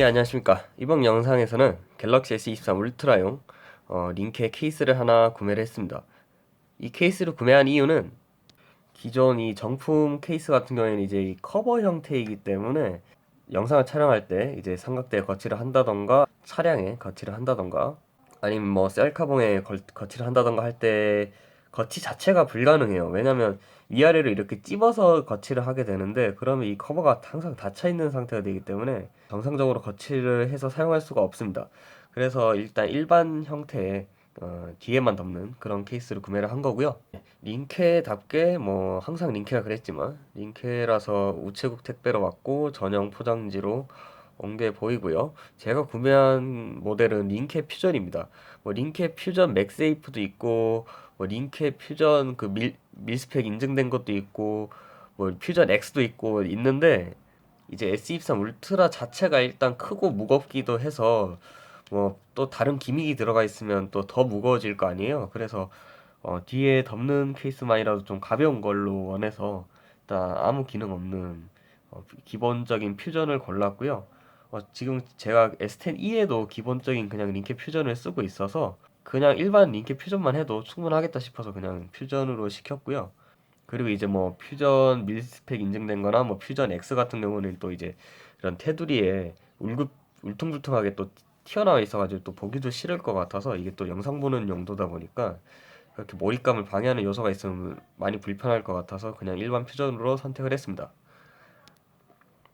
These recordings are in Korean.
안녕하십니까. 이번 영상에서는 갤럭시 S23 울트라용 링케 케이스를 하나 구매를 했습니다. 이 케이스를 구매한 이유는 기존 이 정품 케이스 같은 경우에는 이제 이 커버 형태이기 때문에 영상을 촬영할 때 이제 삼각대에 거치를 한다던가 차량에 거치를 한다던가 아니면 뭐 셀카봉에 거치를 한다던가 할 때 거치 자체가 불가능해요. 왜냐면 위아래로 이렇게 찝어서 거치를 하게 되는데 그러면 이 커버가 항상 닫혀 있는 상태가 되기 때문에 정상적으로 거치를 해서 사용할 수가 없습니다. 그래서 일단 일반 형태의 뒤에만 덮는 그런 케이스를 구매를 한 거고요. 링케답게 뭐 항상 링케가 그랬지만 링케라서 우체국 택배로 왔고 전용 포장지로 온 게 보이고요. 제가 구매한 모델은 링케 퓨전입니다. 뭐 링케 퓨전 맥세이프도 있고 뭐 링케 퓨전 그 밀스펙 인증된 것도 있고 뭐 퓨전 X도 있고 있는데 이제 S23 울트라 자체가 일단 크고 무겁기도 해서 뭐 또 다른 기믹이 들어가 있으면 또 더 무거워질 거 아니에요. 그래서 뒤에 덮는 케이스만이라도 좀 가벼운 걸로 원해서 일단 아무 기능 없는 기본적인 퓨전을 골랐고요. 지금 제가 S10e에도 기본적인 그냥 링케 퓨전을 쓰고 있어서 그냥 일반 링케 퓨전만 해도 충분하겠다 싶어서 그냥 퓨전으로 시켰고요. 그리고 이제 뭐 퓨전 밀스펙 인증된 거나 뭐 퓨전 X 같은 경우는 또 이제 이런 테두리에 울퉁불퉁하게 또 튀어나와 있어가지고 또 보기도 싫을 것 같아서 이게 또 영상 보는 용도다 보니까 그렇게 몰입감을 방해하는 요소가 있으면 많이 불편할 것 같아서 그냥 일반 퓨전으로 선택을 했습니다.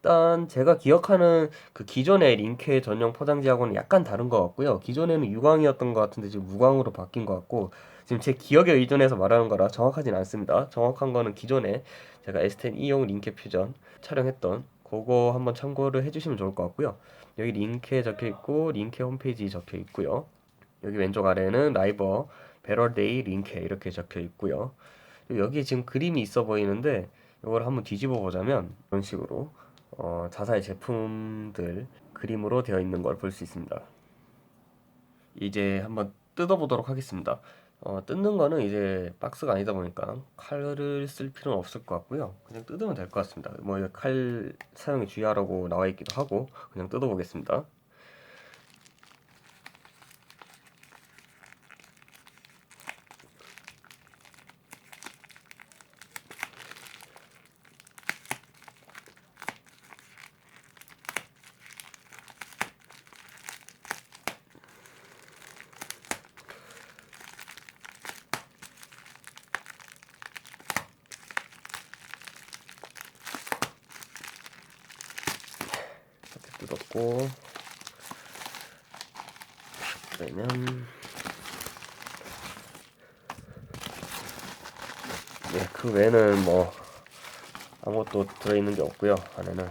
일단 제가 기억하는 그 기존의 링케 전용 포장지하고는 약간 다른 것 같고요. 기존에는 유광이었던 것 같은데 지금 무광으로 바뀐 것 같고 지금 제 기억에 의존해서 말하는 거라 정확하진 않습니다. 정확한 거는 기존에 제가 S10e용 링케 퓨전 촬영했던 그거 한번 참고를 해주시면 좋을 것 같고요. 여기 링케 적혀 있고 링케 홈페이지 적혀 있고요. 여기 왼쪽 아래에는 라이버 베럴데이 링케 이렇게 적혀 있고요. 여기 지금 그림이 있어 보이는데 이걸 한번 뒤집어 보자면 이런 식으로 자사의 제품들 그림으로 되어 있는 걸 볼 수 있습니다. 이제 한번 뜯어보도록 하겠습니다. 뜯는 거는 이제 박스가 아니다 보니까 칼을 쓸 필요는 없을 것 같고요. 그냥 뜯으면 될 것 같습니다. 뭐 칼 사용에 주의하라고 나와 있기도 하고 그냥 뜯어보겠습니다. 이렇게 뜯었고 그러면 그 외에는 뭐 아무것도 들어있는 게 없고요. 안에는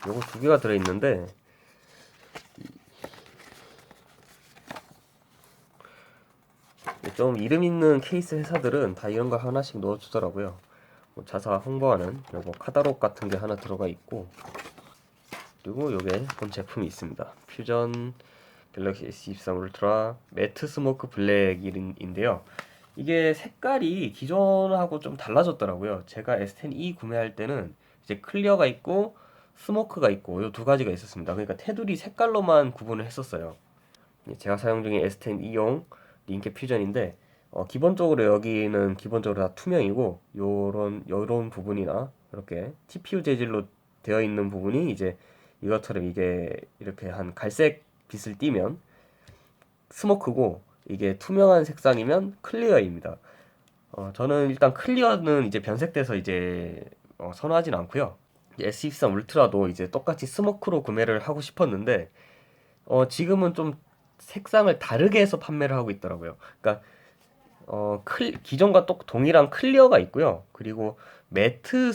요거 두 개가 들어있는데 좀 이름 있는 케이스 회사들은 다 이런 거 하나씩 넣어주더라고요. 뭐 자사 홍보하는 요거 카다록 같은 게 하나 들어가 있고 그리고 요게 본 제품이 있습니다. 퓨전 갤럭시 S23 울트라 매트 스모크 블랙인데요. 이게 색깔이 기존하고 좀 달라졌더라고요. 제가 S10e 구매할 때는 이제 클리어가 있고 스모크가 있고 요 두 가지가 있었습니다. 그러니까 테두리 색깔로만 구분을 했었어요. 제가 사용 중인 S10e용 링케 퓨전인데 기본적으로 여기는 기본적으로 다 투명이고 요런 부분이나 이렇게 TPU 재질로 되어 있는 부분이 이제 이것처럼 이게 이렇게 한 갈색 빛을 띠면 스모크고 이게 투명한 색상이면 클리어입니다. 저는 일단 클리어는 이제 변색돼서 이제 선호하진 않고요. S23 울트라도 이제 똑같이 스모크로 구매를 하고 싶었는데 지금은 좀 색상을 다르게 해서 판매를 하고 있더라고요. 그러니까 기존과 똑 동일한 클리어가 있고요. 그리고 매트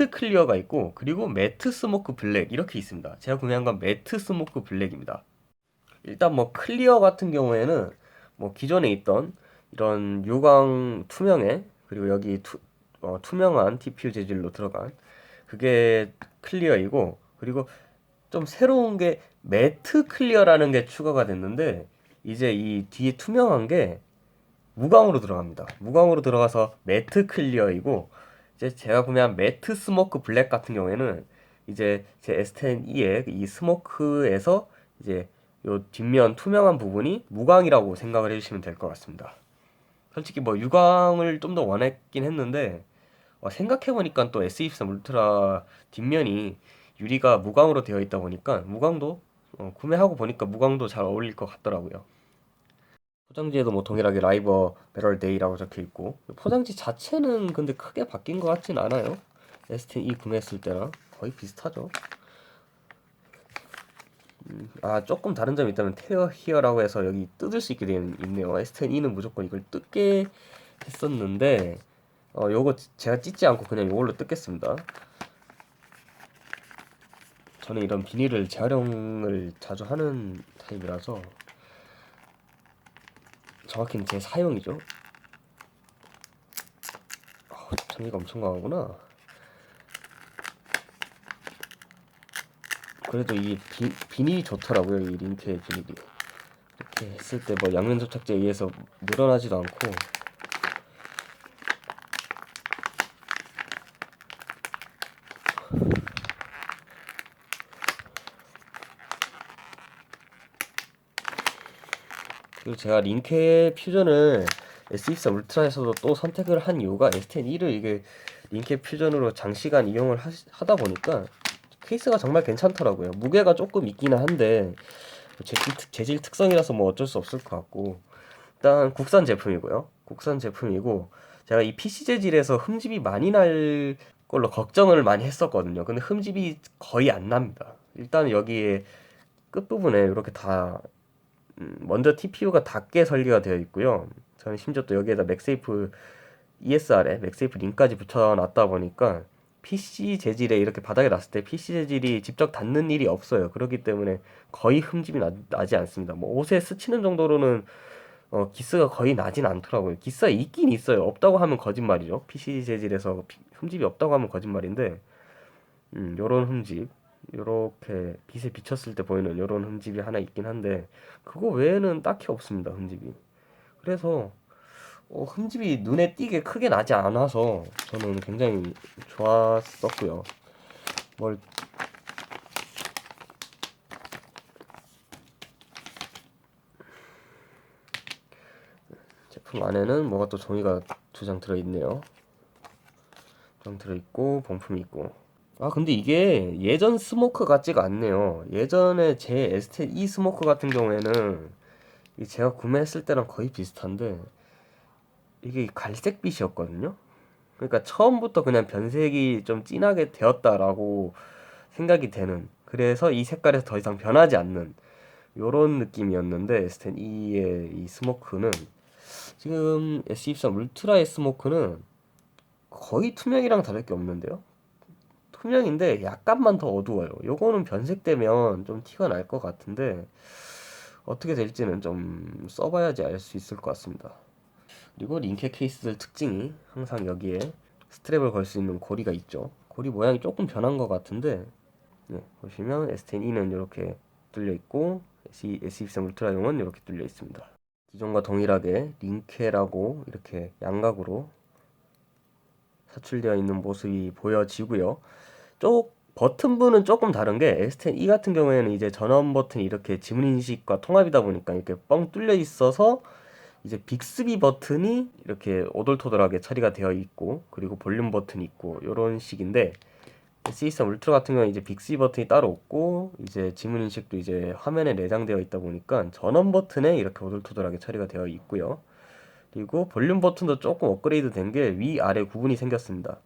클리어가 있고, 그리고 매트 스모크 블랙 이렇게 있습니다. 제가 구매한 건 매트 스모크 블랙입니다. 일단 뭐 클리어 같은 경우에는 뭐 기존에 있던 이런 유광 투명에 그리고 여기 투명한 TPU 재질로 들어간 그게 클리어이고 그리고 좀 새로운 게 매트 클리어라는 게 추가가 됐는데 이제 이 뒤에 투명한 게 무광으로 들어갑니다. 무광으로 들어가서 매트 클리어이고 이제 제가 구매한 매트 스모크 블랙 같은 경우에는 이제 제 S10E의 이 스모크에서 이제 요 뒷면 투명한 부분이 무광이라고 생각을 해주시면 될 것 같습니다. 솔직히 뭐 유광을 좀 더 원했긴 했는데 생각해보니까 또 S23 울트라 뒷면이 유리가 무광으로 되어 있다 보니까 무광도 구매하고 보니까 무광도 잘 어울릴 것 같더라고요. 포장지에도 뭐 동일하게 라이버 배럴 데이라고 적혀 있고 포장지 자체는 근데 크게 바뀐 것 같진 않아요. S10E 구매했을 때랑 거의 비슷하죠. 조금 다른 점이 있다면 테어 히어라고 해서 여기 뜯을 수 있게 되어 있네요. S10E는 무조건 이걸 뜯게 했었는데 요거 제가 찢지 않고 그냥 요걸로 뜯겠습니다. 저는 이런 비닐을 재활용을 자주 하는 타입이라서 정확히는 제 사용이죠. 접착력이 엄청 강하구나. 그래도 이 비닐이 좋더라고요. 이 링크의 비닐이. 이렇게 했을 때 뭐 양면 접착제에 의해서 늘어나지도 않고 그리고 제가 링케 퓨전을 S24 울트라에서도 또 선택을 한 이유가 S10E를 이게 링케 퓨전으로 장시간 이용을 하다 보니까 케이스가 정말 괜찮더라고요. 무게가 조금 있기는 한데 재질 특성이라서 뭐 어쩔 수 없을 것 같고 일단 국산 제품이고요. 국산 제품이고 제가 이 PC 재질에서 흠집이 많이 날 걸로 걱정을 많이 했었거든요. 근데 흠집이 거의 안 납니다. 일단 여기에 끝부분에 이렇게 다 먼저 TPU가 닿게 설계가 되어 있고요. 저는 심지어 또 여기에다 맥세이프 ESR에 맥세이프 링까지 붙여놨다 보니까 PC 재질에 이렇게 바닥에 놨을 때 PC 재질이 직접 닿는 일이 없어요. 그렇기 때문에 거의 흠집이 나지 않습니다. 뭐 옷에 스치는 정도로는 기스가 거의 나진 않더라고요. 기스가 있긴 있어요. 없다고 하면 거짓말이죠. PC 재질에서 흠집이 없다고 하면 거짓말인데, 요런 흠집, 요렇게 빛에 비쳤을 때 보이는 요런 흠집이 하나 있긴 한데, 그거 외에는 딱히 없습니다, 흠집이. 그래서, 흠집이 눈에 띄게 크게 나지 않아서 저는 굉장히 좋았었고요. 뭘 제품 안에는 뭐가 또 종이가 2장 들어있네요. 2장 들어있고 본품이 있고. 근데 이게 예전 스모크 같지가 않네요. 예전에 제 S10 E 스모크 같은 경우에는 제가 구매했을 때랑 거의 비슷한데 이게 갈색빛이었거든요. 그러니까 처음부터 그냥 변색이 좀 진하게 되었다라고 생각이 되는, 그래서 이 색깔에서 더 이상 변하지 않는 요런 느낌이었는데 S10 E의 이 스모크는 지금 S23 울트라의 스모크는 거의 투명이랑 다를 게 없는데요. 투명인데 약간만 더 어두워요. 요거는 변색되면 좀 티가 날 것 같은데 어떻게 될지는 좀 써봐야지 알 수 있을 것 같습니다. 그리고 링케 케이스들 특징이 항상 여기에 스트랩을 걸 수 있는 고리가 있죠. 고리 모양이 조금 변한 것 같은데 보시면 S10E는 이렇게 뚫려 있고 S23 울트라용은 이렇게 뚫려 있습니다. 기존과 동일하게 링케라고 이렇게 양각으로 사출되어 있는 모습이 보여지고요. 버튼부는 조금 다른 게 S10E 같은 경우에는 이제 전원 버튼이 이렇게 지문 인식과 통합이다 보니까 이렇게 뻥 뚫려 있어서 이제 빅스비 버튼이 이렇게 오돌토돌하게 처리가 되어 있고 그리고 볼륨 버튼이 있고 이런 식인데 S23 울트라 같은 경우는 이제 빅스비 버튼이 따로 없고 이제 지문 인식도 이제 화면에 내장되어 있다 보니까 전원 버튼에 이렇게 오돌토돌하게 처리가 되어 있고요. 그리고 볼륨 버튼도 조금 업그레이드 된 게 위아래 구분이 생겼습니다.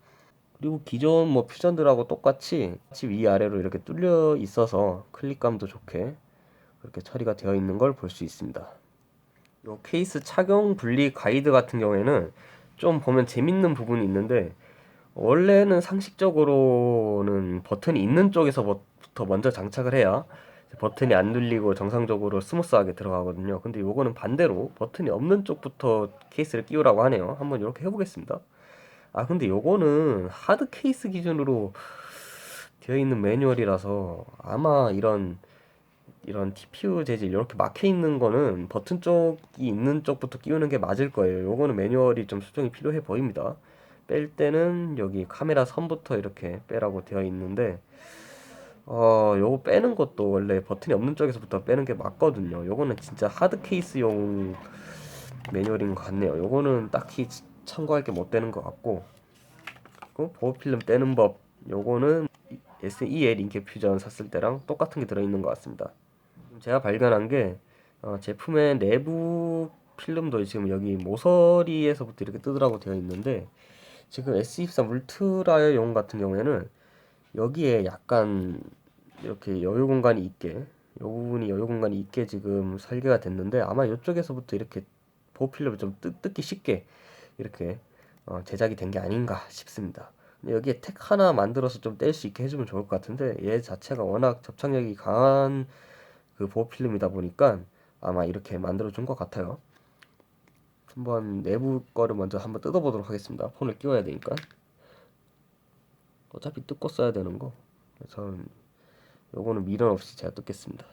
그리고 기존 뭐 퓨전들하고 똑같이 위아래로 이렇게 뚫려 있어서 클릭감도 좋게 그렇게 처리가 되어 있는 걸 볼 수 있습니다. 요 케이스 착용 분리 가이드 같은 경우에는 좀 보면 재밌는 부분이 있는데 원래는 상식적으로는 버튼이 있는 쪽에서부터 먼저 장착을 해야 버튼이 안 눌리고 정상적으로 스무스하게 들어가거든요. 근데 요거는 반대로 버튼이 없는 쪽부터 케이스를 끼우라고 하네요. 한번 이렇게 해보겠습니다. 근데 요거는 하드 케이스 기준으로 되어 있는 매뉴얼이라서 아마 이런 TPU 재질 이렇게 막혀 있는 거는 버튼 쪽이 있는 쪽부터 끼우는 게 맞을 거예요. 요거는 매뉴얼이 좀 수정이 필요해 보입니다. 뺄 때는 여기 카메라 선부터 이렇게 빼라고 되어 있는데 요거 빼는 것도 원래 버튼이 없는 쪽에서부터 빼는 게 맞거든요. 요거는 진짜 하드 케이스용 매뉴얼인 것 같네요. 요거는 딱히 참고할 게 못 되는 것 같고, 그 보호필름 떼는 법, 요거는 SE의 링켓 퓨전 샀을 때랑 똑같은 게 들어있는 것 같습니다. 제가 발견한 게 제품의 내부 필름도 지금 여기 모서리에서부터 이렇게 뜨더라고 되어 있는데, 지금 S23 울트라용 같은 경우에는 여기에 약간 이렇게 여유 공간이 있게, 이 부분이 여유 공간이 있게 지금 설계가 됐는데, 아마 이쪽에서부터 이렇게 보호필름을 좀 뜯기 쉽게 이렇게 제작이 된 게 아닌가 싶습니다. 근데 여기에 택 하나 만들어서 좀 뗄 수 있게 해주면 좋을 것 같은데, 얘 자체가 워낙 접착력이 강한 그 보호필름이다 보니까 아마 이렇게 만들어 준 것 같아요. 한번 내부 거를 먼저 한번 뜯어보도록 하겠습니다. 폰을 끼워야 되니까. 어차피 뜯고 써야 되는 거. 그래서 요거는 미련 없이 제가 뜯겠습니다.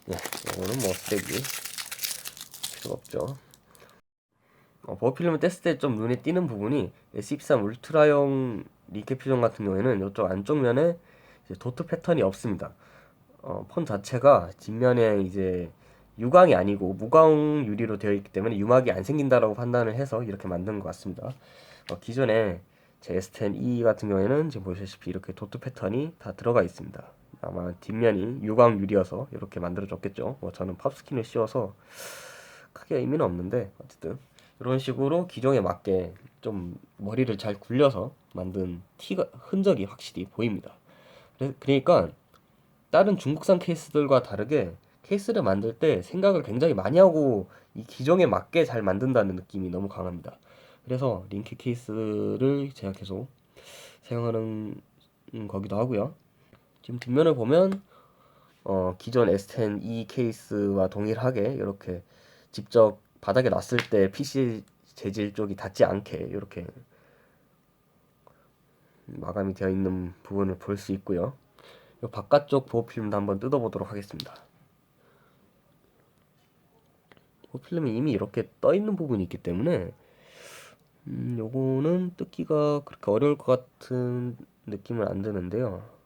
네, 요거는 뭐 쓰레기 필요 없죠. 버필름을 뗐을 때 좀 눈에 띄는 부분이 S23 울트라용 리캡 퓨전 같은 경우에는 이쪽 안쪽 면에 이제 도트 패턴이 없습니다. 폰 자체가 뒷면에 이제 유광이 아니고 무광 유리로 되어 있기 때문에 유막이 안 생긴다라고 판단을 해서 이렇게 만든 것 같습니다. 기존에 제 S10e 같은 경우에는 지금 보시다시피 이렇게 도트 패턴이 다 들어가 있습니다. 아마 뒷면이 유광 유리여서 이렇게 만들어졌겠죠. 저는 팝스킨을 씌워서 크게 의미는 없는데 어쨌든 이런 식으로 기종에 맞게 좀 머리를 잘 굴려서 만든 티가 흔적이 확실히 보입니다. 그러니까 다른 중국산 케이스들과 다르게 케이스를 만들 때 생각을 굉장히 많이 하고 이 기종에 맞게 잘 만든다는 느낌이 너무 강합니다. 그래서 링크 케이스를 제가 계속 사용하는 거기도 하고요. 지금 뒷면을 보면 기존 S10e 케이스와 동일하게 이렇게 직접 바닥에 놨을 때 PC 재질 쪽이 닿지 않게 이렇게 마감이 되어 있는 부분을 볼 수 있고요. 이 바깥쪽 보호필름도 한번 뜯어보도록 하겠습니다. 보호필름이 이미 이렇게 떠 있는 부분이 있기 때문에 요거는 뜯기가 그렇게 어려울 것 같은 느낌은 안 드는데요.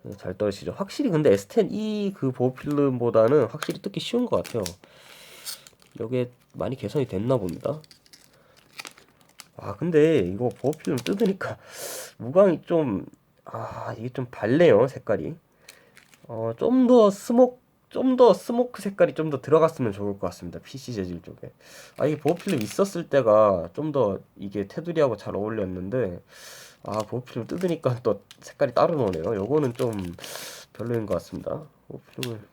네, 잘 떨어지죠. 확실히 근데 S10e 그 보호필름보다는 확실히 뜯기 쉬운 것 같아요. 이게 많이 개선이 됐나 봅니다. 근데 이거 보호필름 뜯으니까 무광이 이게 좀 밝네요, 색깔이. 좀 더 스모크 색깔이 좀 더 들어갔으면 좋을 것 같습니다. PC 재질 쪽에. 이게 보호필름 있었을 때가 좀 더 이게 테두리하고 잘 어울렸는데, 보호필름 뜯으니까 또 색깔이 따로 나오네요. 요거는 좀 별로인 것 같습니다. 보호필름을.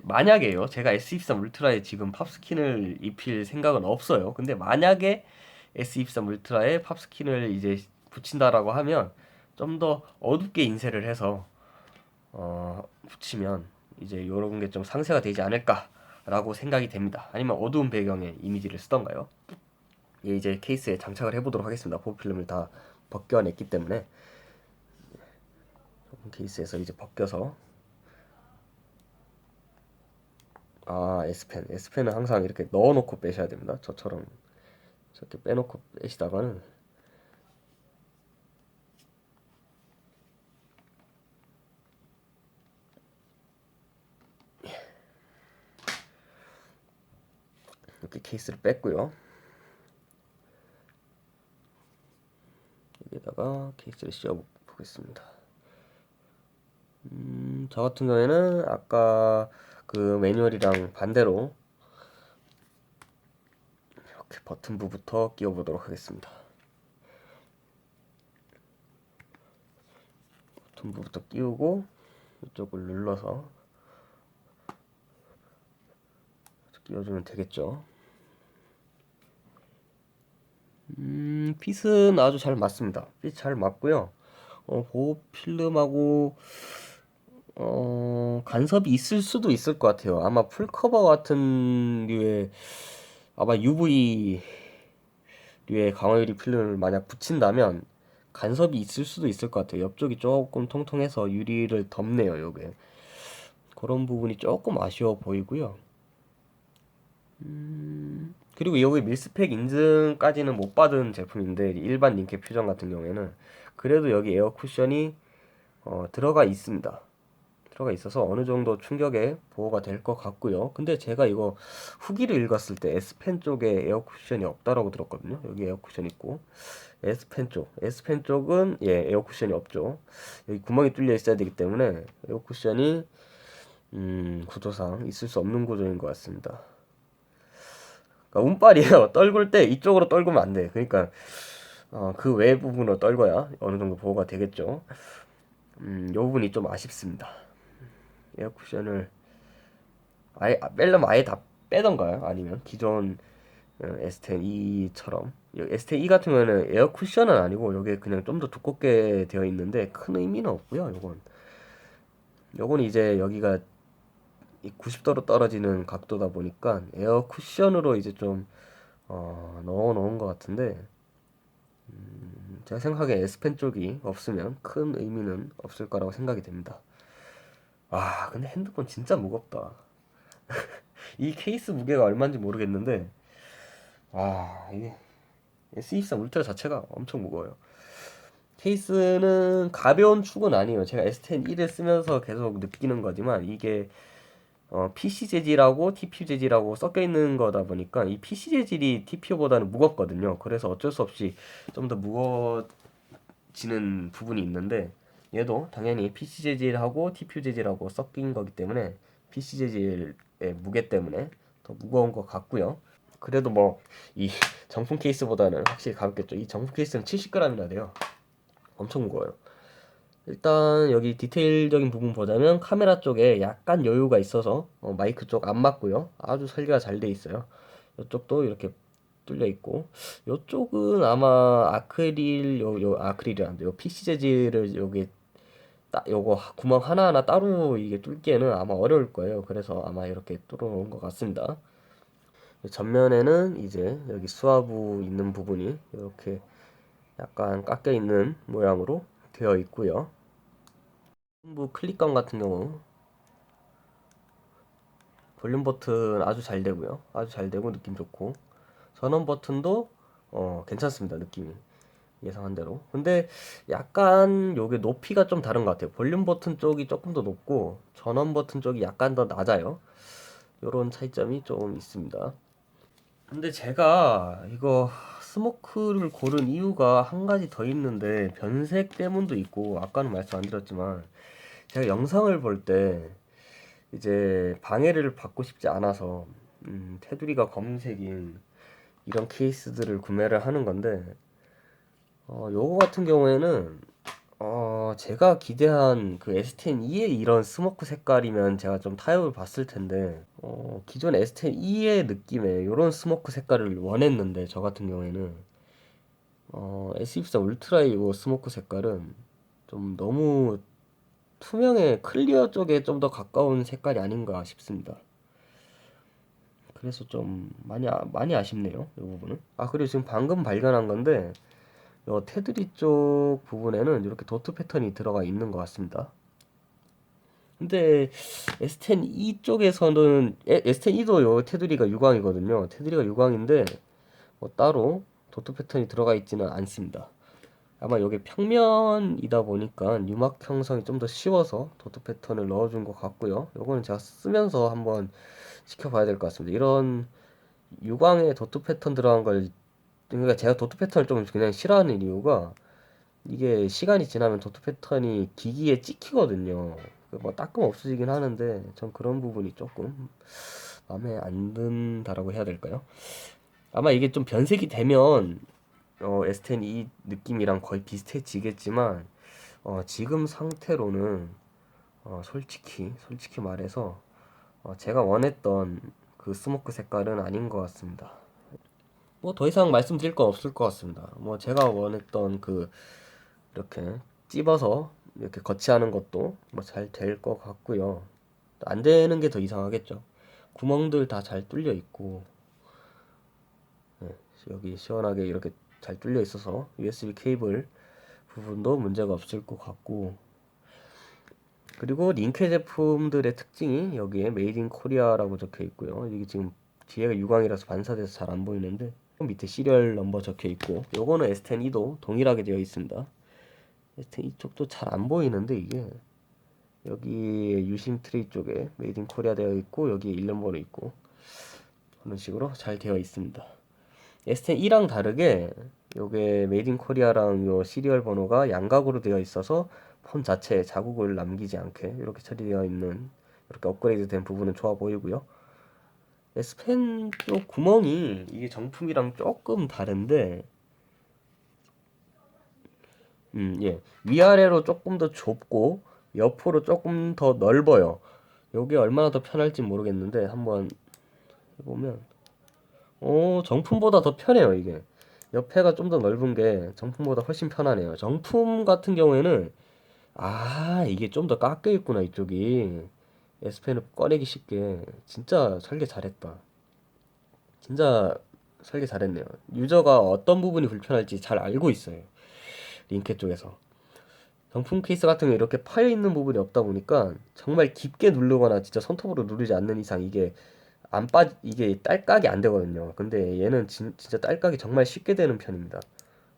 만약에요. 제가 S23 울트라에 지금 팝스킨을 입힐 생각은 없어요. 근데 만약에 S23 울트라에 팝스킨을 이제 붙인다라고 하면 좀 더 어둡게 인쇄를 해서 붙이면 이제 요런 게 좀 상세가 되지 않을까라고 생각이 됩니다. 아니면 어두운 배경에 이미지를 쓰던가요. 이제 케이스에 장착을 해보도록 하겠습니다. 보호필름을 다 벗겨냈기 때문에 케이스에서 이제 벗겨서 S펜은 항상 이렇게 넣어놓고 빼셔야 됩니다. 저처럼 저렇게 빼놓고 빼시다가는 이렇게 케이스를 뺐고요. 여기다가 케이스를 씌워 보겠습니다. 저 같은 경우에는 아까 그 매뉴얼이랑 반대로 이렇게 버튼부부터 끼워 보도록 하겠습니다. 버튼부부터 끼우고 이쪽을 눌러서 끼워주면 되겠죠. 핏은 아주 잘 맞습니다. 핏 잘 맞고요. 보호 필름하고 간섭이 있을 수도 있을 것 같아요. 아마 풀커버 같은 류의 아마 UV 류의 강화 유리 필름을 만약 붙인다면 간섭이 있을 수도 있을 것 같아요. 옆쪽이 조금 통통해서 유리를 덮네요. 요게 그런 부분이 조금 아쉬워 보이고요. 그리고 여기 밀스펙 인증까지는 못 받은 제품인데 일반 링캡 퓨전 같은 경우에는 그래도 여기 에어 쿠션이 들어가 있습니다. 들어가 있어서 어느 정도 충격에 보호가 될 것 같고요. 근데 제가 이거 후기를 읽었을 때 S펜 쪽에 에어 쿠션이 없다라고 들었거든요. 여기 에어 쿠션 있고 S펜 쪽은 예 에어 쿠션이 없죠. 여기 구멍이 뚫려 있어야 되기 때문에 에어 쿠션이 구조상 있을 수 없는 구조인 것 같습니다. 그러니까 운빨이에요. 떨굴 때 이쪽으로 떨구면 안 돼. 그러니까 그 외 부분으로 떨궈야 어느 정도 보호가 되겠죠. 이 부분이 좀 아쉽습니다. 에어 쿠션을 아예 빼려면 아예 다 빼던가요? 아니면 기존 S10e처럼 S10e 같은 경우는 에어 쿠션은 아니고 이게 그냥 좀 더 두껍게 되어 있는데 큰 의미는 없고요. 요건 이제 여기가 90도로 떨어지는 각도다 보니까 에어 쿠션으로 이제 좀 넣어 놓은 것 같은데 제가 생각에 S펜 쪽이 없으면 큰 의미는 없을 거라고 생각이 됩니다. 아 근데 핸드폰 진짜 무겁다. 이 케이스 무게가 얼마인지 모르겠는데 이게 S23 울트라 자체가 엄청 무거워요. 케이스는 가벼운 축은 아니에요. 제가 S10e를 쓰면서 계속 느끼는 거지만 이게 PC 재질하고 TPU 재질하고 섞여 있는 거다 보니까 이 PC 재질이 TPU보다는 무겁거든요. 그래서 어쩔 수 없이 좀 더 무거워지는 부분이 있는데 얘도 당연히 PC 재질하고 TPU 재질하고 섞인 거기 때문에 PC 재질의 무게 때문에 더 무거운 것 같고요. 그래도 뭐 이 정품 케이스보다는 확실히 가볍겠죠. 이 정품 케이스는 70g이나 돼요. 엄청 무거워요. 일단 여기 디테일적인 부분 보자면 카메라 쪽에 약간 여유가 있어서 마이크 쪽 안 맞고요. 아주 설계가 잘 돼 있어요. 이쪽도 이렇게 뚫려 있고 이쪽은 아마 아크릴 요 아크릴이란데 요 PC 재질을 여기 요거 구멍 하나하나 따로 이게 뚫기에는 아마 어려울 거예요. 그래서 아마 이렇게 뚫어 놓은 것 같습니다. 전면에는 이제 여기 수화부 있는 부분이 이렇게 약간 깎여 있는 모양으로 되어 있고요. 부 클릭감 같은 경우 볼륨 버튼 아주 잘 되고요. 아주 잘 되고 느낌 좋고 전원 버튼도 괜찮습니다. 느낌이 예상한 대로. 근데 약간 요게 높이가 좀 다른 것 같아요. 볼륨 버튼 쪽이 조금 더 높고 전원 버튼 쪽이 약간 더 낮아요. 요런 차이점이 좀 있습니다. 근데 제가 이거 스모크를 고른 이유가 한 가지 더 있는데 변색 때문도 있고 아까는 말씀 안 드렸지만 제가 영상을 볼 때 이제 방해를 받고 싶지 않아서 테두리가 검은색인 이런 케이스들을 구매를 하는 건데 요거 같은 경우에는 제가 기대한 그 S10e의 이런 스모크 색깔이면 제가 좀 타협을 봤을 텐데 기존 S10e의 느낌의 요런 스모크 색깔을 원했는데 저 같은 경우에는 S24 울트라의 요 스모크 색깔은 좀 너무 투명해 클리어 쪽에 좀 더 가까운 색깔이 아닌가 싶습니다. 그래서 좀 많이 아쉽네요. 이 부분은. 그리고 지금 방금 발견한 건데 요 테두리 쪽 부분에는 이렇게 도트 패턴이 들어가 있는 것 같습니다. 근데 S10e 쪽에서는 S10e도 요 테두리가 유광이거든요. 테두리가 유광인데 뭐 따로 도트 패턴이 들어가 있지는 않습니다. 아마 이게 평면이다 보니까 유막 형성이 좀 더 쉬워서 도트 패턴을 넣어준 것 같고요. 요거는 제가 쓰면서 한번 지켜봐야 될 것 같습니다. 이런 유광에 도트 패턴 들어간 걸 그러니까 제가 도트 패턴을 좀 그냥 싫어하는 이유가 이게 시간이 지나면 도트 패턴이 기기에 찍히거든요. 뭐 닦으면 없어지긴 하는데 전 그런 부분이 조금 마음에 안 든다라고 해야 될까요? 아마 이게 좀 변색이 되면 S10e 느낌이랑 거의 비슷해지겠지만 지금 상태로는 솔직히 말해서 제가 원했던 그 스모크 색깔은 아닌 것 같습니다. 뭐 더 이상 말씀드릴 건 없을 것 같습니다. 뭐 제가 원했던 그 이렇게 찝어서 이렇게 거치하는 것도 뭐 잘 될 것 같고요. 안 되는 게 더 이상하겠죠. 구멍들 다 잘 뚫려 있고, 네, 여기 시원하게 이렇게 잘 뚫려 있어서 USB 케이블 부분도 문제가 없을 것 같고, 그리고 링케 제품들의 특징이 여기에 메이드 인 코리아라고 적혀 있고요. 이게 지금 뒤에가 유광이라서 반사돼서 잘 안 보이는데 밑에 시리얼 넘버 적혀 있고, 요거는 S10e도 동일하게 되어 있습니다. S10 이쪽도 잘 안 보이는데 이게 여기 유심 트리 쪽에 메이드 인 코리아 되어 있고, 여기 일련번호 있고, 그런 식으로 잘 되어 있습니다. S10e랑 다르게 요게 메이드 인 코리아랑 요 시리얼 번호가 양각으로 되어 있어서 폰 자체에 자국을 남기지 않게 이렇게 처리되어 있는, 이렇게 업그레이드 된 부분은 좋아 보이고요. S펜 쪽 구멍이 이게 정품이랑 조금 다른데, 예. 위아래로 조금 더 좁고 옆으로 조금 더 넓어요. 요게 얼마나 더 편할지 모르겠는데 한번 해보면, 정품보다 더 편해요. 이게 옆에가 좀 더 넓은 게 정품보다 훨씬 편하네요. 정품 같은 경우에는, 이게 좀 더 깎여 있구나 이쪽이. S펜을 꺼내기 쉽게. 진짜 설계 잘했다. 진짜 설계 잘했네요. 유저가 어떤 부분이 불편할지 잘 알고 있어요. 링켓 쪽에서. 정품 케이스 같은 경우 이렇게 파여 있는 부분이 없다 보니까 정말 깊게 누르거나 진짜 손톱으로 누르지 않는 이상 이게 이게 딸깍이 안 되거든요. 근데 얘는 진짜 딸깍이 정말 쉽게 되는 편입니다.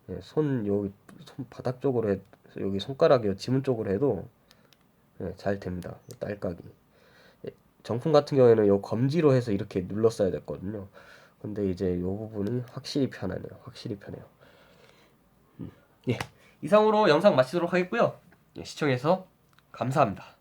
예, 여기 손 바닥 쪽으로 여기 손가락 요 지문 쪽으로 해도, 예, 잘 됩니다. 딸깍이. 예, 정품 같은 경우에는 요 검지로 해서 이렇게 눌렀어야 됐거든요. 근데 이제 요 부분이 확실히 편하네요. 확실히 편해요. 예, 이상으로 영상 마치도록 하겠고요. 예, 시청해서 감사합니다.